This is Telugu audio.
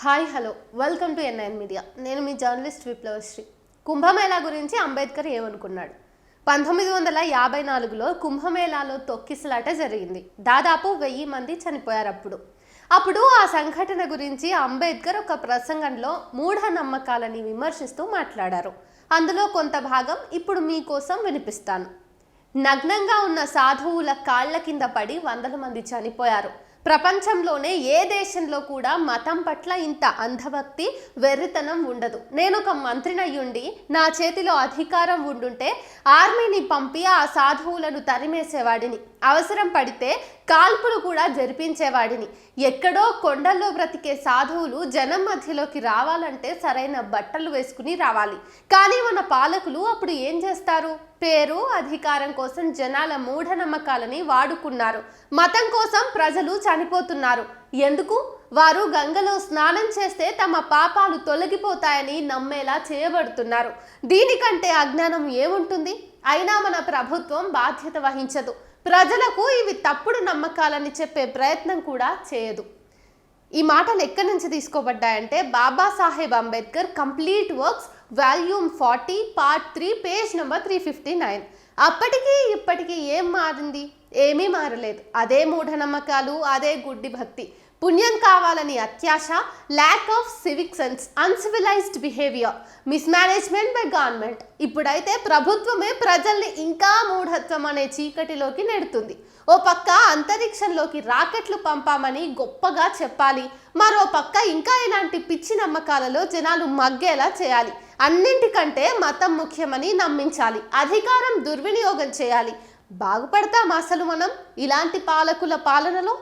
Hi hello welcome to NIN media. నేను మీ జర్నలిస్ట్ విప్లవశ్రీ. కుంభమేళా గురించి అంబేద్కర్ ఏమనుకున్నాడు? 1954లో కుంభమేళాలో తొక్కిసలాట జరిగింది. దాదాపు 1000 మంది చనిపోయారు. అప్పుడు ఆ సంఘటన గురించి అంబేద్కర్ ఒక ప్రసంగంలో మూఢనమ్మకాలని విమర్శిస్తూ మాట్లాడారు. అందులో కొంత భాగం ఇప్పుడు మీకోసం వినిపిస్తాను. నగ్నంగా ఉన్న సాధువుల కాళ్ల కింద పడి వందల మంది చనిపోయారు. ప్రపంచంలోనే ఏ దేశంలో కూడా మతం పట్ల ఇంత అంధభక్తి, వెర్రితనం ఉండదు. నేను ఒక మంత్రినయ్యుండి నా చేతిలో అధికారం ఉండుంటే ఆర్మీని పంపి ఆ సాధువులను తరిమేసేవాడిని. అవసరం పడితే కాల్పులు కూడా జరిపించేవాడిని. ఎక్కడో కొండల్లో బ్రతికే సాధువులు జనం మధ్యలోకి రావాలంటే సరైన బట్టలు వేసుకుని రావాలి. కానీ మన పాలకులు అప్పుడు ఏం చేస్తారు? పేరు, అధికారం కోసం జనాల మూఢనమ్మకాలని వాడుకున్నారు. మతం కోసం ప్రజలు చనిపోతున్నారు. ఎందుకు? వారు గంగలో స్నానం చేస్తే తమ పాపాలు తొలగిపోతాయని నమ్మేలా చేయబడుతున్నారు. దీనికంటే అజ్ఞానం ఏముంటుంది? అయినా మన ప్రభుత్వం బాధ్యత వహించదు. ప్రజలకు ఇవి తప్పుడు నమ్మకాలని చెప్పే ప్రయత్నం కూడా చేయదు. ఈ మాటలు ఎక్కడి నుంచి తీసుకోబడ్డాయంటే Babasaheb Ambedkar complete works volume 40 part 3 page number 359. అప్పటికి ఇప్పటికీ ఏం మారింది? ఏమీ మారలేదు. అదే మూఢనమ్మకాలు, అదే గుడ్డి భక్తి. పుణ్యం కావాలని అత్యాశ, lack of civic sense, uncivilised behaviour, mismanagement by government. ఇప్పుడైతే ప్రభుత్వమే ప్రజల్ని ఇంకా మూఢత్వం అనే చీకటిలోకి నెడుతుంది. ఓ పక్క అంతరిక్షంలోకి రాకెట్లు పంపామని గొప్పగా చెప్పాలి, మరో పక్క ఇంకా ఇలాంటి పిచ్చి నమ్మకాలలో జనాలు మగ్గేలా చేయాలి. అన్నింటికంటే మతం ముఖ్యమని నమ్మించాలి, అధికారం దుర్వినియోగం చేయాలి. బాగుపడతాం అసలు మనం ఇలాంటి పాలకుల పాలనలో?